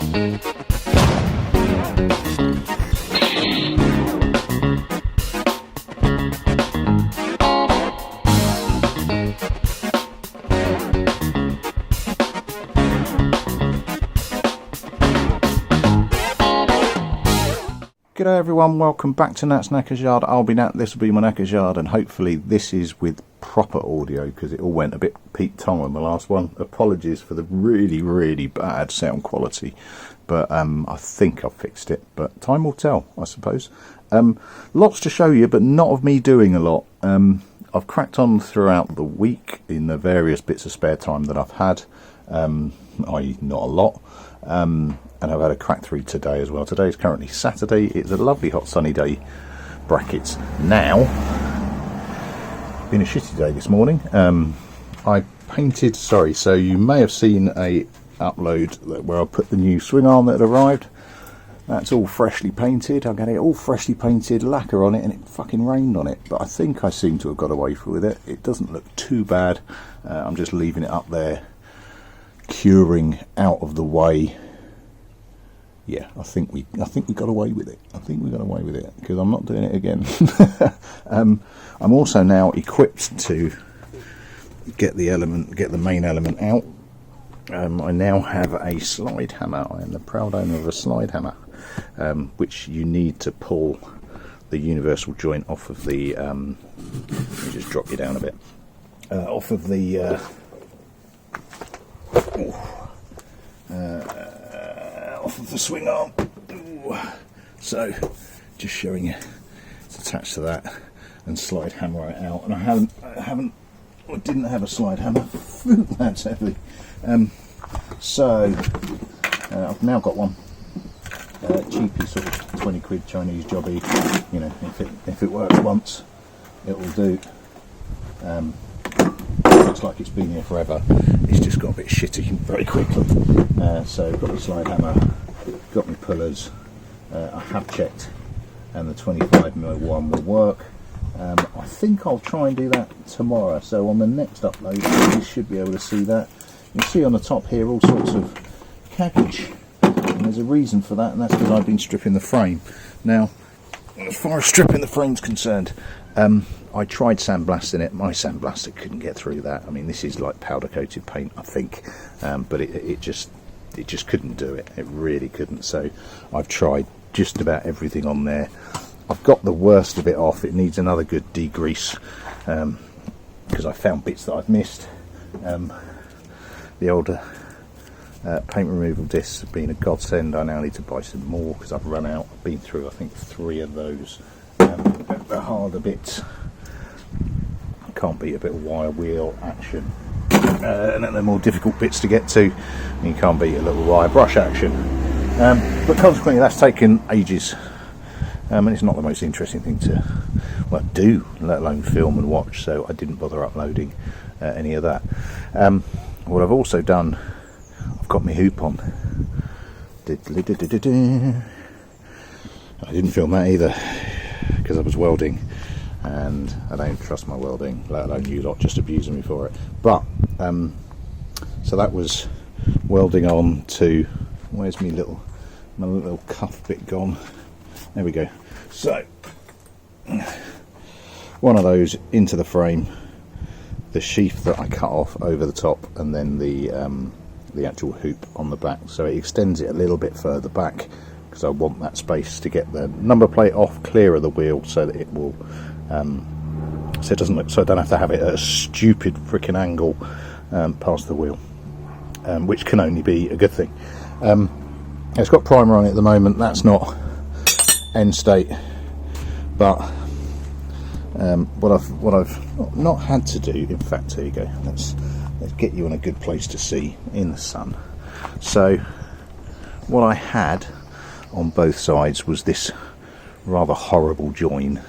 G'day everyone, welcome back to Nat's Knackers Yard. I'll be Nat, this will be my Knackers Yard, and hopefully this is with proper audio because it all went a bit Pete Tong on the last one. Apologies for the really bad sound quality, but I think I've fixed it, but time will tell, I suppose. Lots to show you, but not of me doing a lot. I've cracked on throughout the week in the various bits of spare time that I've had, i.e. not a lot. And I've had a crack through today as well. Today is currently Saturday. It's a lovely hot sunny day, brackets now. Been a shitty day this morning. I painted, so you may have seen a upload where I put the new swing arm that had arrived. That's all freshly painted. I'm getting it all freshly painted, lacquer on it, and it fucking rained on it. But I think I seem to have got away with it. It doesn't look too bad. I'm just leaving it up there, curing out of the way. Yeah, I think we got away with it. I think we got away with it because I'm not doing it again. I'm also now equipped to get the main element out. I now have a slide hammer. I am the proud owner of a slide hammer, which you need to pull the universal joint off of the. Let me just drop you down a bit. Off of the. Off of the swing arm. Ooh. So just showing you it's attached to that and slide hammer it out, and I didn't have a slide hammer. That's heavy. So I've now got one, cheapy sort of 20 quid Chinese jobby. You know, if it works once it will do. Looks like it's been here forever. It's just got a bit shitty very quickly. So got the slide hammer, got my pullers. I have checked, and the 25mm one will work. I think I'll try and do that tomorrow. So on the next upload, you should be able to see that. You can see on the top here all sorts of cabbage, and there's a reason for that, and that's because I've been stripping the frame. Now, as far as stripping the frame's concerned, I tried sandblasting it. My sandblaster couldn't get through that. I mean, this is like powder coated paint, I think, but it just couldn't do it. It really couldn't. So I've tried just about everything on there. I've got the worst of it off. It needs another good degrease because I found bits that I've missed. The older paint removal discs have been a godsend. I now need to buy some more because I've run out. I've been through, I think, 3 of those. The harder bits, can't beat a bit of wire wheel action, and then the more difficult bits to get to, you can't beat a little wire brush action. But consequently, that's taken ages, and it's not the most interesting thing to do, let alone film and watch. So I didn't bother uploading any of that. What I've also done, I've got my hoop on. I didn't film that either because I was welding, and I don't trust my welding, let alone you lot just abusing me for it. But so that was welding on to, where's my little cuff bit gone? There we go. So one of those into the frame, the sheath that I cut off over the top, and then the actual hoop on the back. So it extends it a little bit further back because I want that space to get the number plate off clear of the wheel, so that it will so it doesn't look, so I don't have to have it at a stupid freaking angle past the wheel, which can only be a good thing. It's got primer on it at the moment. That's not end state, but what I've not had to do, in fact, here you go, let's get you in a good place to see in the sun. So what I had on both sides was this rather horrible join,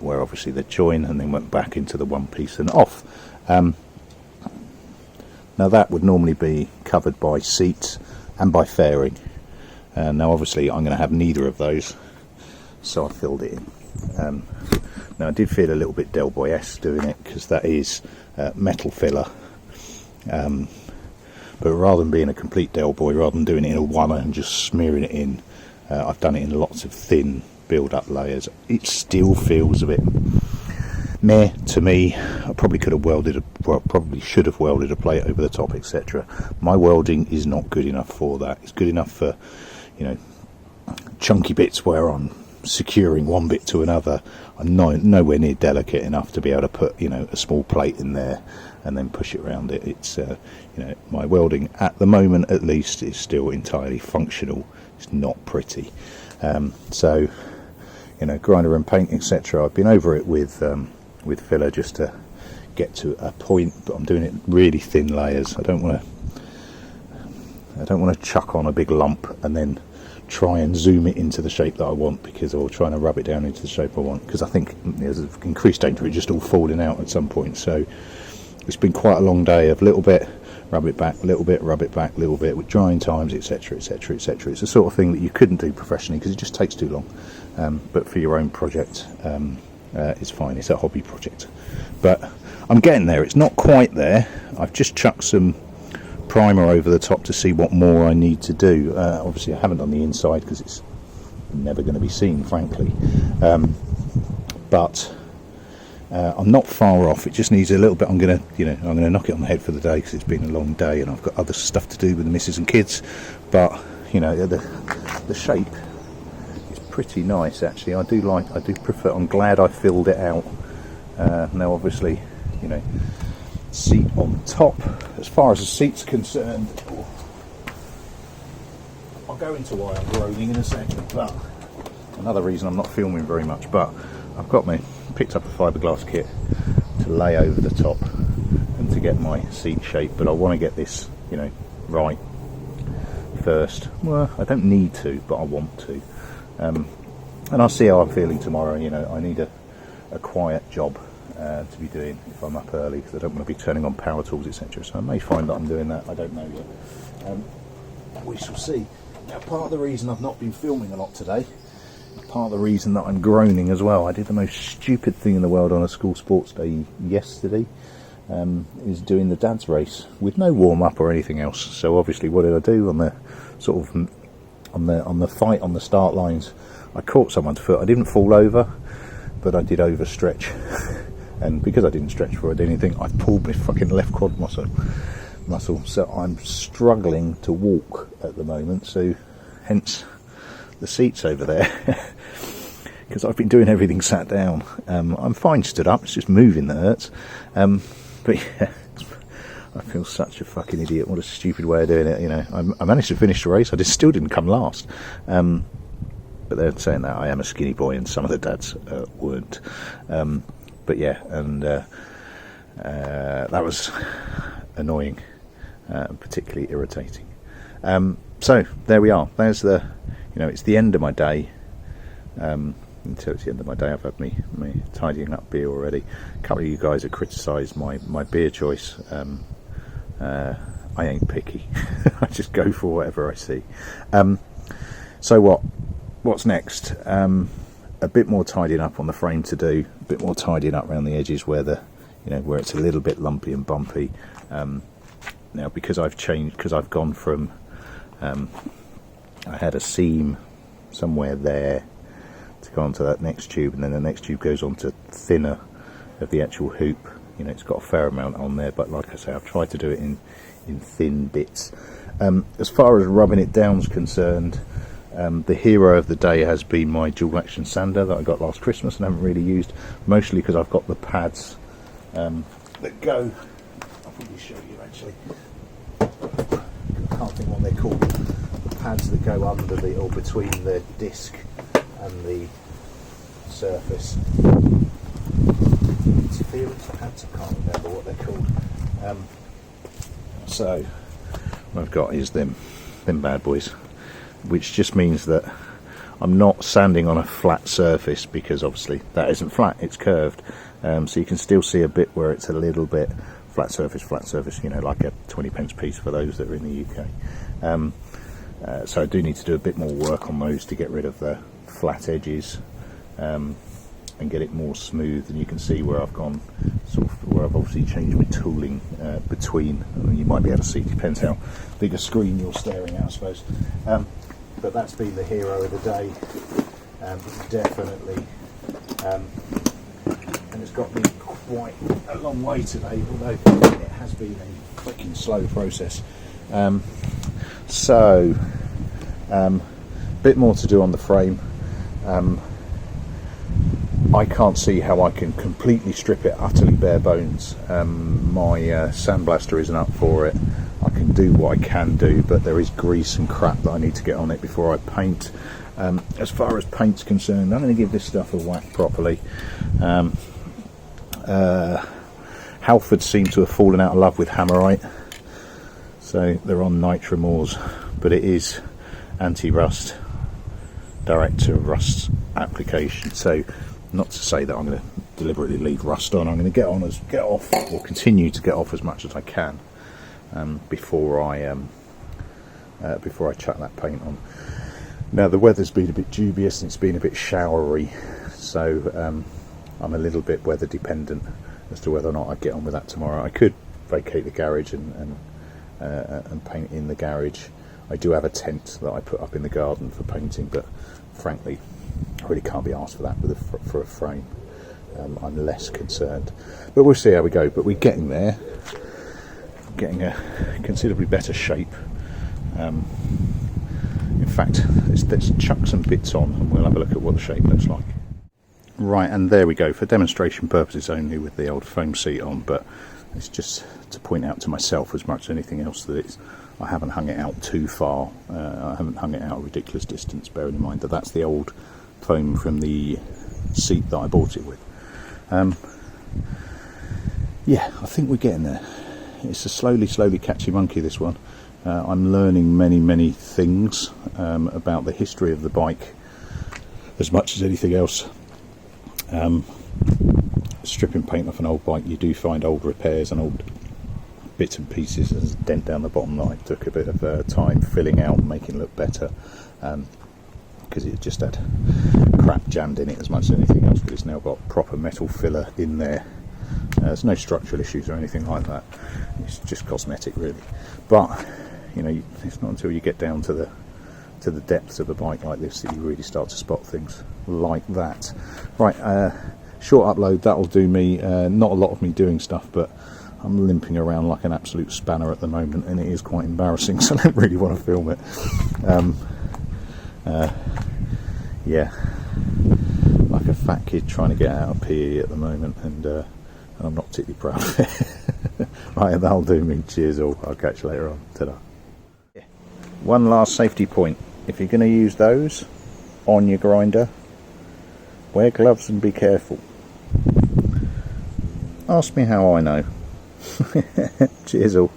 where obviously they join and then went back into the one piece and off. Now that would normally be covered by seats and by fairing. Now obviously I'm going to have neither of those, so I filled it in. Now I did feel a little bit Del Boy-esque doing it because that is metal filler, But rather than being a complete Del Boy, rather than doing it in a one and just smearing it in, I've done it in lots of thin build-up layers. It still feels a bit meh to me. I probably could have welded, probably should have welded a plate over the top, etc. My welding is not good enough for that. It's good enough for, you know, chunky bits where I'm securing one bit to another. I'm nowhere near delicate enough to be able to put, you know, a small plate in there and then push it around it. It's you know, my welding at the moment at least is still entirely functional. It's not pretty. So, you know, grinder and paint, etc. I've been over it with filler just to get to a point, but I'm doing it really thin layers. I don't want to chuck on a big lump and then try and zoom it into the shape that I want, because, or trying to rub it down into the shape I want, because I think there's an increased danger of it just all falling out at some point. So it's been quite a long day of little bit, rub it back, little bit, rub it back, little bit, with drying times, etc, etc, etc. It's the sort of thing that you couldn't do professionally because it just takes too long, but for your own project, it's fine. It's a hobby project, but I'm getting there. It's not quite there. I've just chucked some primer over the top to see what more I need to do. Obviously I haven't done the inside because it's never going to be seen, frankly, but I'm not far off. It just needs a little bit. I'm going to knock it on the head for the day because it's been a long day and I've got other stuff to do with the missus and kids, but you know, the shape is pretty nice actually. I do prefer. I'm glad I filled it out. Now obviously, you know, seat on top. As far as the seat's concerned, I'll go into why I'm groaning in a second, but another reason I'm not filming very much, but I've picked up a fiberglass kit to lay over the top and to get my seat shape, but I want to get this, you know, right first. Well, I don't need to, but I want to, and I'll see how I'm feeling tomorrow. You know, I need a quiet job to be doing if I'm up early, because I don't want to be turning on power tools, etc. So I may find that I'm doing that. I don't know yet. We shall see. Now, part of the reason I've not been filming a lot today, part of the reason that I'm groaning as well, I did the most stupid thing in the world on a school sports day yesterday, is doing the dad's race with no warm up or anything else. So obviously, what did I do on the sort of on the fight on the start lines? I caught someone's foot. I didn't fall over, but I did overstretch. And because I didn't stretch before I did anything, I pulled my fucking left quad muscle. So I'm struggling to walk at the moment. So hence the seats over there, because I've been doing everything sat down. I'm fine stood up. It's just moving that hurts. But yeah, I feel such a fucking idiot. What a stupid way of doing it. You know, I managed to finish the race. I still didn't come last. But they're saying that I am a skinny boy, and some of the dads weren't. But yeah, and that was annoying, particularly irritating. So there we are. There's the, you know, it's the end of my day. Until it's the end of my day, I've had me tidying up beer already. A couple of you guys have criticised my beer choice. I ain't picky. I just go for whatever I see. So what's next? A bit more tidying up on the frame to do, a bit more tidying up around the edges where where it's a little bit lumpy and bumpy. Now because I've gone from, I had a seam somewhere there to go onto that next tube, and then the next tube goes on to thinner of the actual hoop. You know, it's got a fair amount on there, but like I say, I've tried to do it in thin bits. As far as rubbing it down is concerned, the hero of the day has been my dual action sander that I got last Christmas and haven't really used, mostly because I've got the pads that go, I'll probably show you actually, I can't think what they're called, the pads that go under or between the disc and the surface. Interference pads, I can't remember what they're called. So what I've got is them bad boys, which just means that I'm not sanding on a flat surface, because obviously that isn't flat, it's curved, so you can still see a bit where it's a little bit flat surface, you know, like a 20p piece for those that are in the UK. So I do need to do a bit more work on those to get rid of the flat edges, and get it more smooth. And you can see where I've gone, sort of where I've obviously changed my tooling between. You might be able to see, depends how big a screen you're staring at, I suppose. But that's been the hero of the day, definitely. And it's got me quite a long way today, although it has been a freaking slow process. Bit more to do on the frame. I can't see how I can completely strip it utterly bare bones. My sandblaster isn't up for it. I can do what I can do, but there is grease and crap that I need to get on it before I paint. As far as paint's concerned, I'm going to give this stuff a whack properly. Halford seem to have fallen out of love with Hammerite, so they're on Nitramores, but it is anti-rust, direct to rust application. So not to say that I'm going to deliberately leave rust on. I'm going to get off or continue to get off as much as I can before I chuck that paint on. Now the weather's been a bit dubious and it's been a bit showery, so I'm a little bit weather dependent as to whether or not I get on with that tomorrow. I could vacate the garage and paint in the garage. I do have a tent that I put up in the garden for painting, but frankly I really can't be asked for that for a frame. I'm less concerned, but we'll see how we go. But we're getting there, getting a considerably better shape. In fact, let's chuck some bits on and we'll have a look at what the shape looks like. Right, and there we go, for demonstration purposes only with the old foam seat on, but it's just to point out to myself as much as anything else that I haven't hung it out too far. I haven't hung it out a ridiculous distance, bearing in mind that that's the old foam from the seat that I bought it with. Yeah, I think we're getting there. It's a slowly catchy monkey, this one. I'm learning many things about the history of the bike as much as anything else. Stripping paint off an old bike, you do find old repairs and old bits and pieces. There's a dent down the bottom that I took a bit of time filling out and making it look better, because it just had crap jammed in it as much as anything else, but it's now got proper metal filler in there. There's no structural issues or anything like that. It's just cosmetic really, but you know, it's not until you get down to the depths of a bike like this that you really start to spot things like that. Right, short upload, that'll do me. Not a lot of me doing stuff, but I'm limping around like an absolute spanner at the moment, and it is quite embarrassing, so I don't really want to film it. Yeah, like a fat kid trying to get out of PE at the moment, and I'm not particularly proud of it. Right, that'll do me. Cheers all. I'll catch you later on. Ta-da. One last safety point. If you're going to use those on your grinder, wear gloves and be careful. Ask me how I know. Cheers all.